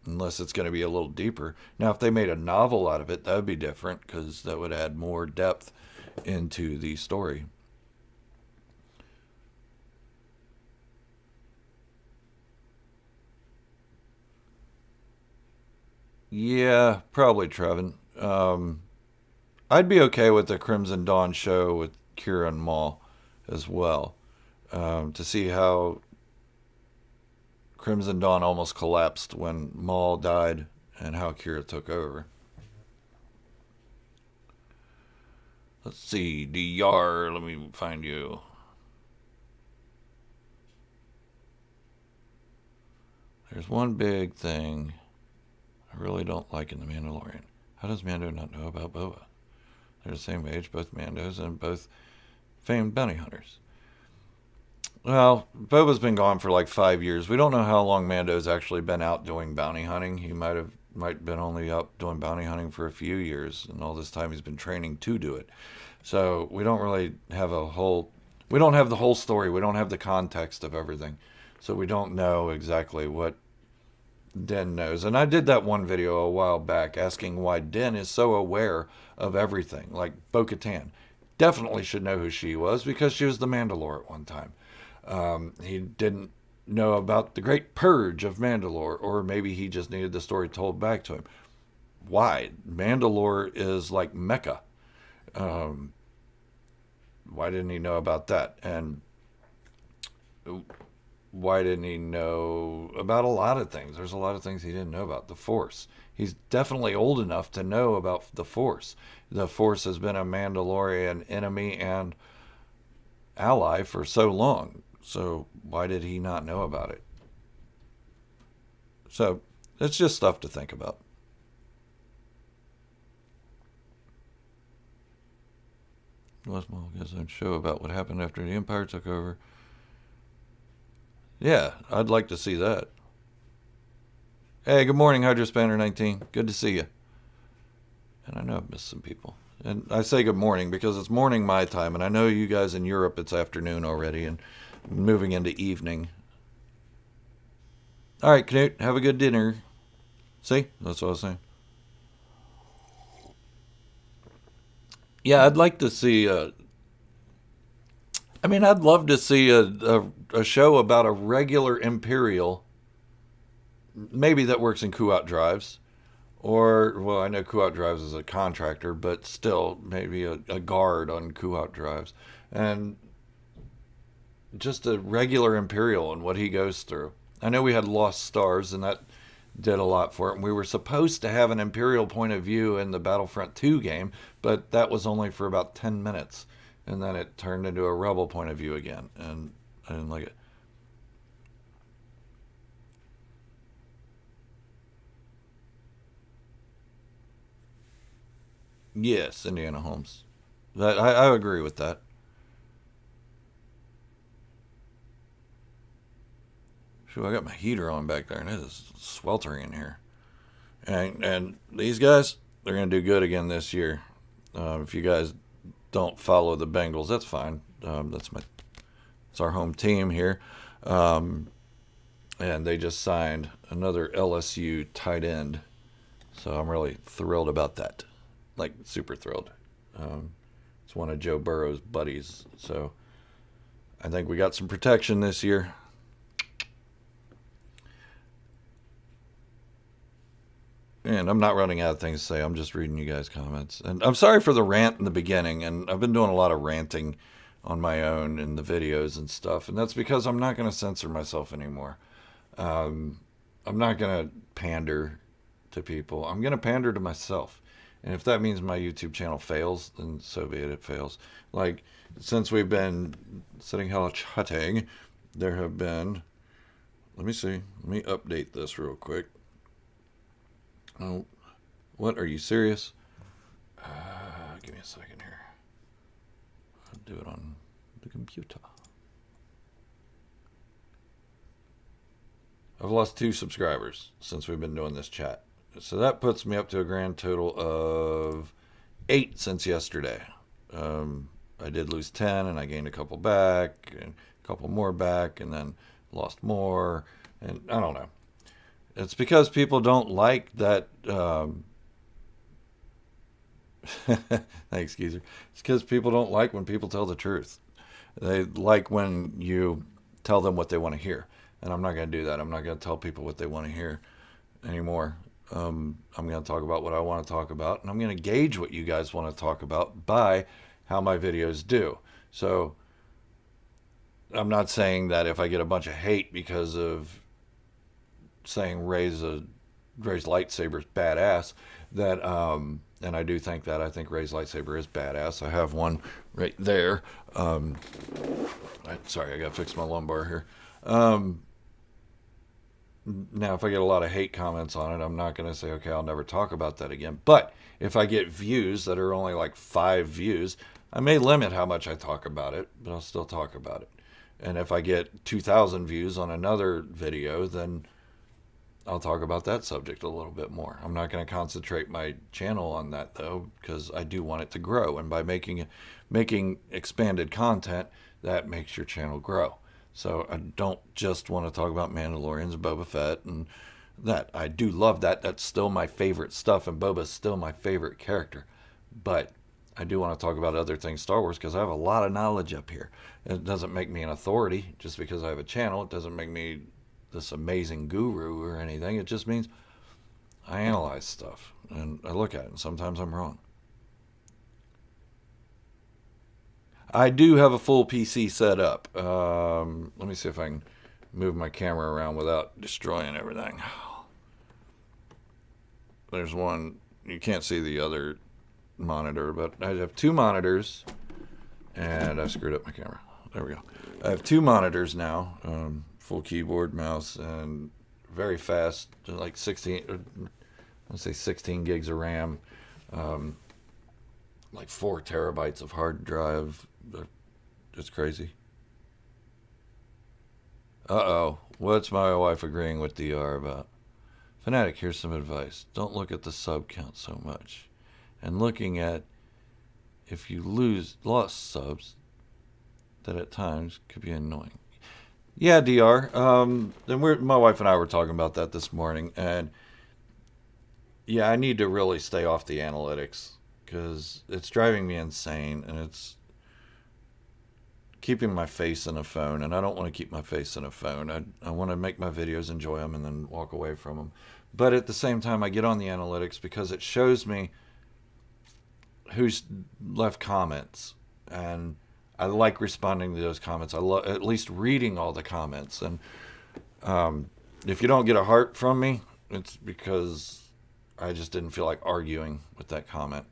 unless it's going to be a little deeper. Now, if they made a novel out of it, that would be different because that would add more depth into the story. Yeah, probably Trevin. I'd be okay with the Crimson Dawn show with Kira and Maul as well. To see how Crimson Dawn almost collapsed when Maul died and how Kira took over. Let's see, DR, let me find you. There's one big thing I really don't like in The Mandalorian. How does Mando not know about Boba? They're the same age, both Mandos, and both famed bounty hunters. Well, Boba's been gone for like 5 years. We don't know how long Mando's actually been out doing bounty hunting. He might been only out doing bounty hunting for a few years, and all this time he's been training to do it. So we don't really have we don't have the whole story. We don't have the context of everything. So we don't know exactly what Din knows. And I did that one video a while back asking why Din is so aware of everything. Like Bo-Katan definitely should know who she was because she was the Mandalore at one time. He didn't know about the Great Purge of Mandalore, or maybe he just needed the story told back to him. Why? Mandalore is like Mecca. Why didn't he know about that? And why didn't he know about a lot of things? There's a lot of things he didn't know about. The Force. He's definitely old enough to know about the Force. The Force has been a Mandalorian enemy and ally for so long. So why did he not know about it? So it's just stuff to think about. Westmall gives a show about what happened after the Empire took over. Yeah, I'd like to see that. Hey, good morning, Hydrospanner 19. Good to see you. And I know I've missed some people. And I say good morning because it's morning my time, and I know you guys in Europe it's afternoon already and moving into evening. All right, Knut, have a good dinner. See, that's what I was saying. Yeah, I'd like to see. I mean, I'd love to see a show about a regular Imperial, maybe that works in Kuat Drives. Or, well, I know Kuat Drives is a contractor, but still, maybe a guard on Kuat Drives. And just a regular Imperial and what he goes through. I know we had Lost Stars, and that did a lot for it. And we were supposed to have an Imperial point of view in the Battlefront 2 game, but that was only for about 10 minutes. And then it turned into a Rebel point of view again, and I didn't like it. Yes, Indiana Homes. I agree with that. Shoot, I got my heater on back there, and it is sweltering in here. And these guys, they're going to do good again this year. If you guys don't follow the Bengals, that's fine. It's our home team here, and they just signed another LSU tight end, so I'm really thrilled about that. Like super thrilled. It's one of Joe Burrow's buddies, so I think we got some protection this year. And I'm not running out of things to say. I'm just reading you guys' comments. And I'm sorry for the rant in the beginning. And I've been doing a lot of ranting on my own in the videos and stuff. And that's because I'm not going to censor myself anymore. I'm not going to pander to people. I'm going to pander to myself. And if that means my YouTube channel fails, then so be it. It fails. Like, since we've been sitting here chatting, there have been. Let me see. Let me update this real quick. Oh, what? Are you serious? Give me a second here. I'll do it on the computer. I've lost 2 subscribers since we've been doing this chat. So that puts me up to a grand total of 8 since yesterday. I did lose 10, and I gained a couple back, and a couple more back, and then lost more, and I don't know. It's because people don't like that. Thanks, Geezer. It's because people don't like when people tell the truth. They like when you tell them what they want to hear. And I'm not going to do that. I'm not going to tell people what they want to hear anymore. I'm going to talk about what I want to talk about. And I'm going to gauge what you guys want to talk about by how my videos do. So I'm not saying that if I get a bunch of hate because of saying Ray's lightsaber's badass, that and I do think that. I think Ray's lightsaber is badass. I have one right there. Sorry, I got to fix my lumbar here. Now, if I get a lot of hate comments on it, I'm not going to say, okay, I'll never talk about that again. But if I get views that are only like 5 views, I may limit how much I talk about it, but I'll still talk about it. And if I get 2,000 views on another video, then I'll talk about that subject a little bit more. I'm not going to concentrate my channel on that, though, because I do want it to grow. And by making expanded content, that makes your channel grow. So I don't just want to talk about Mandalorians and Boba Fett and that. I do love that. That's still my favorite stuff, and Boba's still my favorite character. But I do want to talk about other things Star Wars because I have a lot of knowledge up here. It doesn't make me an authority just because I have a channel. It doesn't make me this amazing guru or anything. It just means I analyze stuff and I look at it, and sometimes I'm wrong. I do have a full PC set up. Let me see if I can move my camera around without destroying everything. There's one. You can't see the other monitor, but I have 2 monitors, and I screwed up my camera. There we go. I have 2 monitors now, full keyboard, mouse, and very fast, like 16 gigs of RAM, like 4 terabytes of hard drive. It's crazy. Uh-oh. What's my wife agreeing with DR about? Fanatic, here's some advice. Don't look at the sub count so much. And looking at if you lost subs, that at times could be annoying. Yeah, Dr. And my wife and I were talking about that this morning, and yeah, I need to really stay off the analytics because it's driving me insane, and it's keeping my face in a phone, and I don't want to keep my face in a phone. I want to make my videos, enjoy them, and then walk away from them. But at the same time, I get on the analytics because it shows me who's left comments, and I like responding to those comments. I love at least reading all the comments, and if you don't get a heart from me, it's because I just didn't feel like arguing with that comment.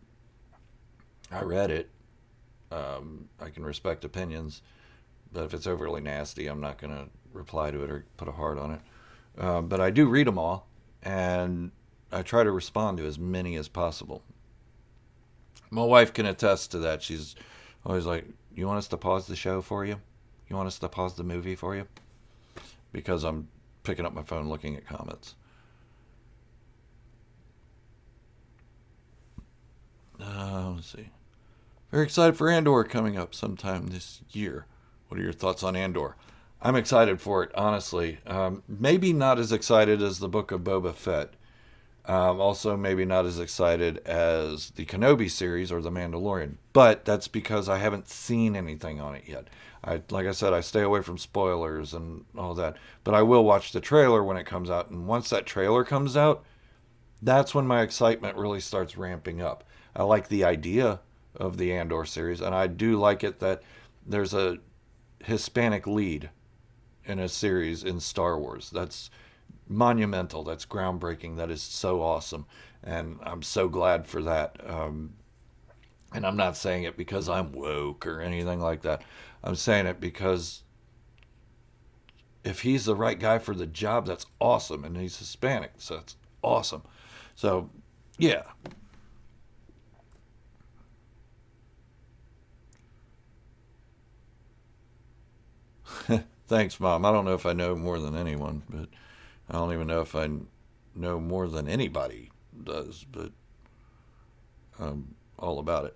I read it. I can respect opinions, but if it's overly nasty, I'm not going to reply to it or put a heart on it. But I do read them all, and I try to respond to as many as possible. My wife can attest to that. She's always like, "You want us to pause the show for you? You want us to pause the movie for you?" Because I'm picking up my phone looking at comments. Let's see. Very excited for Andor coming up sometime this year. What are your thoughts on Andor? I'm excited for it, honestly. Maybe not as excited as the Book of Boba Fett. Also, maybe not as excited as the Kenobi series or the Mandalorian. But that's because I haven't seen anything on it yet. Like I said, I stay away from spoilers and all that. But I will watch the trailer when it comes out. And once that trailer comes out, that's when my excitement really starts ramping up. I like the idea of the Andor series, and I do like it that there's a Hispanic lead in a series in Star Wars. That's monumental. That's groundbreaking. That is so awesome, and I'm so glad for that. And I'm not saying it because I'm woke or anything like that. I'm saying it because if he's the right guy for the job, that's awesome, and he's Hispanic, so that's awesome. So, yeah. Thanks, Mom. I don't know if I know more than anyone, but I don't even know if I know more than anybody does, but I'm all about it.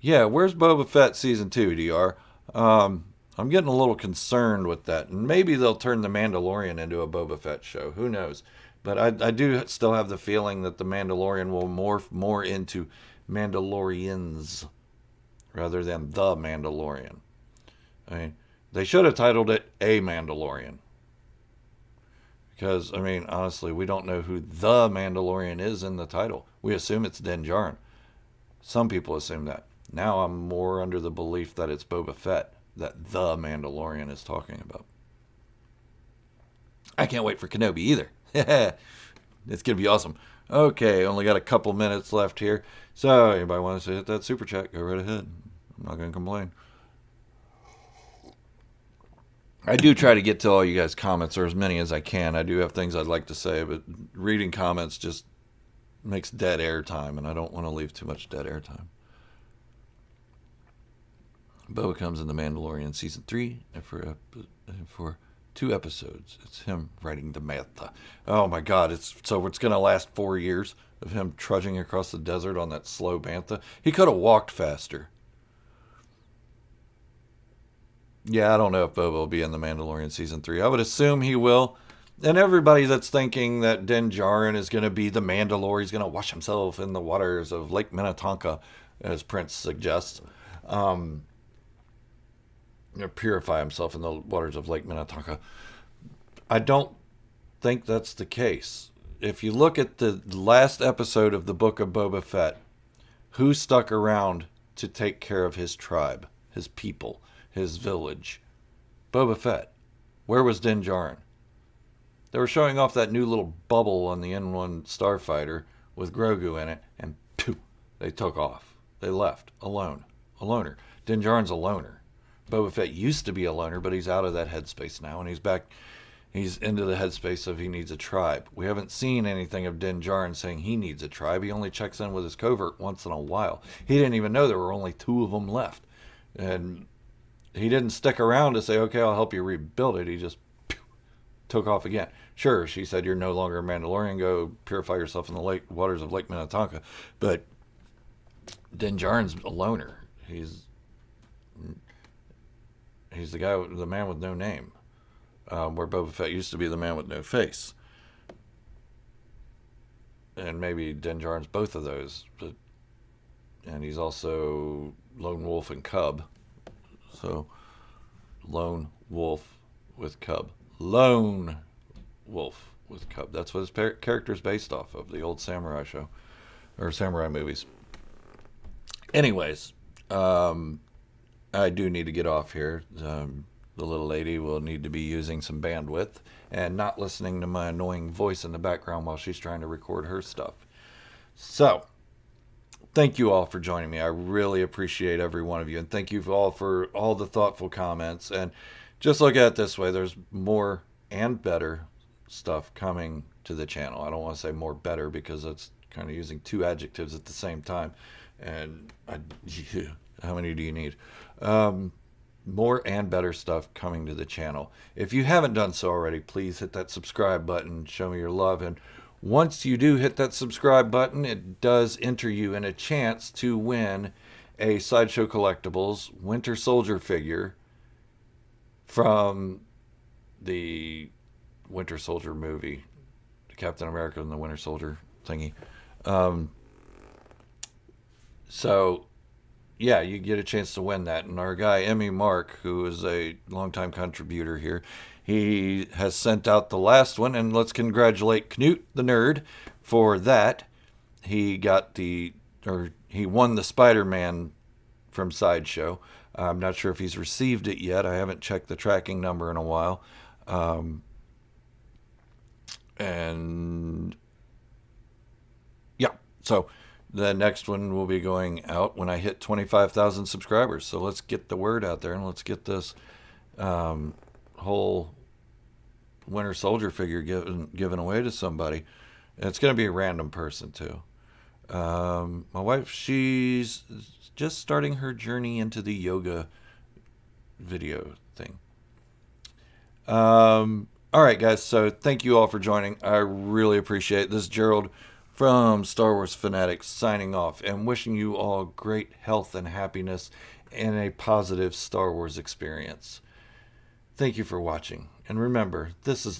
Yeah, where's Boba Fett season 2, Dr. I'm getting a little concerned with that, and maybe they'll turn the Mandalorian into a Boba Fett show. Who knows? But I do still have the feeling that the Mandalorian will morph more into Mandalorians rather than the Mandalorian. I mean, they should have titled it A Mandalorian. Because, I mean, honestly, we don't know who the Mandalorian is in the title. We assume it's Din Djarin. Some people assume that. Now I'm more under the belief that it's Boba Fett that the Mandalorian is talking about. I can't wait for Kenobi either. It's going to be awesome. Okay, only got a couple minutes left here. So, anybody wants to hit that super chat, go right ahead. I'm not going to complain. I do try to get to all you guys' comments, or as many as I can. I do have things I'd like to say, but reading comments just makes dead air time, and I don't want to leave too much dead air time. Boba comes in The Mandalorian season 3, and for 2 episodes, it's him riding the Mantha. Oh my God! It's going to last 4 years of him trudging across the desert on that slow Bantha. He could have walked faster. Yeah, I don't know if Boba will be in The Mandalorian season 3. I would assume he will. And everybody that's thinking that Din Djarin is going to be the Mandalore, he's going to wash himself in the waters of Lake Minnetonka, as Prince suggests. Purify himself in the waters of Lake Minnetonka. I don't think that's the case. If you look at the last episode of the Book of Boba Fett, who stuck around to take care of his tribe, his people, his village? Boba Fett. Where was Din Djarin? They were showing off that new little bubble on the N1 starfighter with Grogu in it, and poof, they took off. They left alone. A loner. Din Djarin's a loner. Boba Fett used to be a loner, but he's out of that headspace now, and he's back. He's into the headspace of he needs a tribe. We haven't seen anything of Din Djarin saying he needs a tribe. He only checks in with his covert once in a while. He didn't even know there were only 2 of them left. And he didn't stick around to say, okay, I'll help you rebuild it. He just took off again. Sure, she said, you're no longer a Mandalorian. Go purify yourself in the waters of Lake Minnetonka. But Din Djarin's a loner. He's the man with no name, where Boba Fett used to be the man with no face. And maybe Din Djarin's both of those. And he's also Lone Wolf and Cub. So, Lone Wolf with Cub. Lone Wolf with Cub. That's what his character's based off of, the old samurai show. Or samurai movies. Anyways, I do need to get off here. The little lady will need to be using some bandwidth and not listening to my annoying voice in the background while she's trying to record her stuff. So, thank you all for joining me. I really appreciate every one of you. And thank you all for all the thoughtful comments. And just look at it this way, there's more and better stuff coming to the channel. I don't want to say more better because it's kind of using two adjectives at the same time. And how many do you need? More and better stuff coming to the channel. If you haven't done so already, please hit that subscribe button, show me your love. And once you do hit that subscribe button, it does enter you in a chance to win a Sideshow Collectibles Winter Soldier figure from the Winter Soldier movie, Captain America and the Winter Soldier thingy. So, yeah, you get a chance to win that. And our guy, Emmy Mark, who is a longtime contributor here, he has sent out the last one. And let's congratulate Knut the Nerd for that. He won the Spider-Man from Sideshow. I'm not sure if he's received it yet. I haven't checked the tracking number in a while. And yeah, so the next one will be going out when I hit 25,000 subscribers. So let's get the word out there and let's get this whole Winter Soldier figure given away to somebody. And it's going to be a random person too. My wife, she's just starting her journey into the yoga video thing. All right, guys. So thank you all for joining. I really appreciate it. This is Gerald from Star Wars Fanatics signing off and wishing you all great health and happiness and a positive Star Wars experience. Thank you for watching. And remember, this is